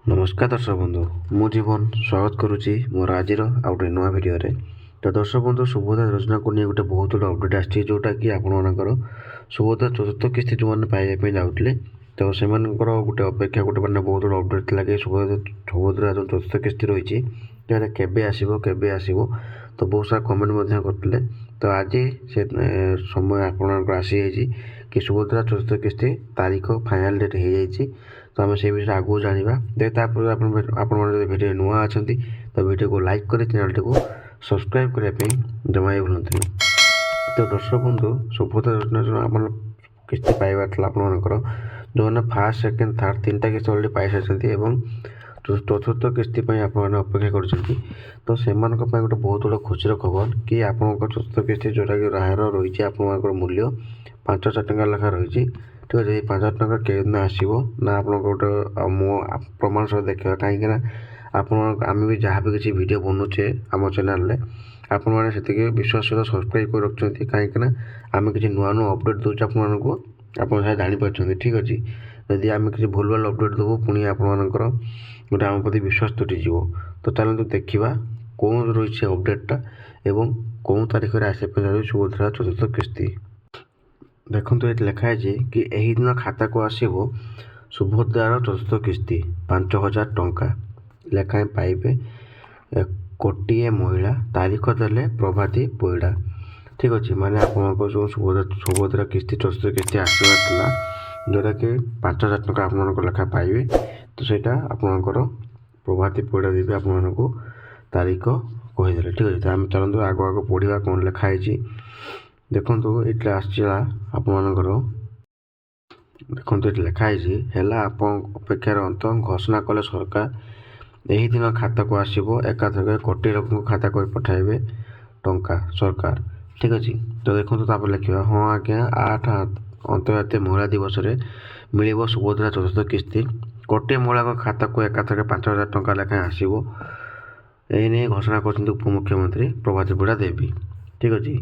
नमस्कार दर्शक बंधु मु जीवन स्वागत करुच्ची मोर आज गोटे नुआ भिडियो तो दर्शक बंधु सुभोदय योजना को नहीं गोटे बहुत बड़ा अपडेट आसी जोटा कि आपर सुभोदय चतुर्थ किस्ती जो मैंने पाइबा जाऊे तो से गोटे अपेक्षा गोटे मैंने बहुत बड़ा अपडेट था कि सुभोदय जो चतुर्थ किस्ती रही केबे आसो तो बहुत सारा कमेंट करते तो आज से समय आपको आसी कि सुभद्रा चतुर्थ किस्ती तारीख फाइनाल डेट हो जाए तो आम से विषय आगू जाना देखिए भिडियो नुआ अच्छा तो भिडियो को लाइक कर चैनल टी सब्सक्राइब करने जमा भी भूलु तो दर्शक बंधु सुभद्रा योजना जो आम किस्ती पाइबार आपर जो मैंने फास्ट सेकेंड थर्ड तीन टा किस्ती अलरेडी पाई सारी चतुर्थ किस्ती आपने अपेक्षा कर तो से गोटे बहुत बड़ा खुशी खबर कि आपंक चतुर्थ किस्ती जोटा कि राहर रही आप मूल्य 5,000 टଙ୍କା लेखा रही ठीक अच्छे 5,000 टଙ୍କା केदिन आसो ना आप गोटे मो प्रमाण सहित देखा कहीं आम भी जहाँ भी किसी वीडियो बनाऊे आम चैनल आपण मैंने विश्वास सहित सब्सक्राइब कर रखुच्च कहीं आम किसी नुआ नुआ अपडेट दूचे आपको आप जापर ठीक अच्छे जदि आम किसी भूल भाल अपडेट देवु पुणी आपर गोटे आम प्रति विश्वास तुटीज तो चलते देखा कौन रही अपडेटा एवं कौन तारीख में आसपा सुभद्रा चतुर्थ किस्ती देखो ये लिखाई कि यही दिन खाता को आसो सुभद्रार चतुर्थ किस्ती 5,000 टଙ୍କା लेखाएं पाइबे गोटे महिला तारीख देले प्रभाती पैड़ा ठीक अच्छे माने आपको जो सुभद्रा किस्ती चतुर्थ किस्ती आसवा जोटा कि 5,000 टଙ୍କା आप लेखा पाइबे तो सहीटा आपणकर प्रभाती पैड़ा देवी आपको तारीख कहीदे ठीक अच्छे आम चलते आग आग पढ़ा कौन लिखाई देखो ये आसला आपर देखो ये लिखाई है आप अपेक्षार अंत घोषणा कले सरकार यही दिन खाता को आसो एकाथक कोटी लोक खाता को पठाइबे टंका सरकार ठीक अच्छे तो देखो लिखा हाँ आज्ञा 8 अंतर्जातीय महिला दिवस मिल सुभद्रा चतुर्थ किस्ती गोटे महिला खाता को एकाथक 5,000 टଙ୍କା लेखाएं आसो यही घोषणा कर उपमुख्यमंत्री प्रभाती पैड़ा देवी ठीक अच्छे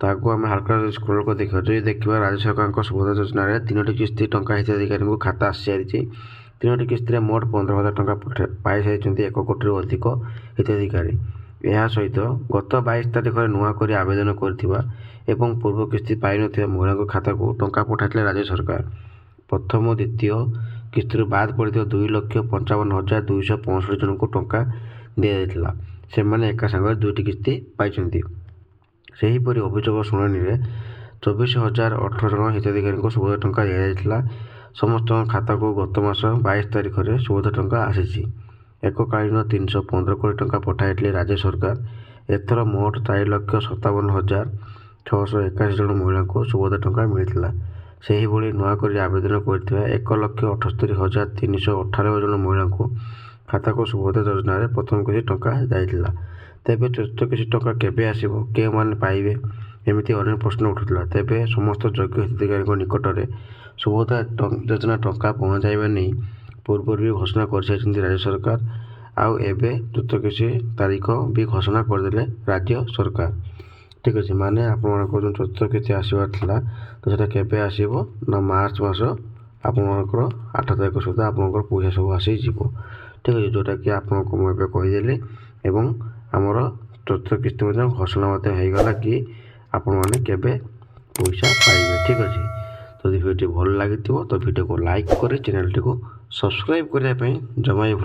तो आगे आम हाल्का स्क्रोल कर देखा जो देखा राज्य सरकार सुभद्रा योजना 3टी किस्ती टंका हिताधिकारी को खाता आसी सारी 3टी किस्ती मोट 15,000 टଙ୍କା पाई सारी 1 कोटी अधिक हिताधिकारी यह सहित गत 22 तारीख में नुआक आवेदन कर पूर्व किस्ती पाई न महिला खाता को टंका पठाई राज्य सरकार प्रथम द्वितीय किस्ती बाद पड़ता 2,55,265 जन को टंका दि जाता से एका सांगे 2टी किस्ती पाई सेहीपरि अभियोग शुणाणी 24,018 जन हिताधिकारी को सुभद्रा टंका दि जाता समस्त खाता को गत मास 22 तारीख में सुभद्रा टंका आसी एककालीन 315 कोटी टंका पठाई राज्य सरकार एथर मोट 4,57,681 जन महिला को सुभद्रा टंका मिलता से ही नुआक आवेदन कर 1,78,398 जन महिला को खाता को सुभद्रा योजना प्रथम किसी टंका जाइला तेबे चतुर्थ किसी टंका केबे आसीबो के माने पाइबे एमती अनेक प्रश्न उठुला तेबे समस्त योग्य हिताधिकारी निकट में सुभद्रा योजना टंका पहुँचाइबा नहीं पूर्व भी घोषणा कर राज्य सरकार आउ एबे चतुर्थ किसी तारीख भी घोषणा करदे राज्य सरकार ठीक अच्छे माने आपको जो चतुर्थ किस्ती आसबार था तो सेटा केबे आसीबो ना मार्च मास आपणकर 8 तारीख सुधा आपंकर पैसा सब आसीज ठीक अच्छे जोटा कि आपको मुझे कहीदेली एवं आमर चतुर्थ किस्ती घोषणा होगा कि आपण मैंने केबे पैसा पाइबे ठीक अच्छे तो भिडियो भल लगी तो भिडियो को लाइक कर चैनल टी सब्सक्राइब करने जमा भूल।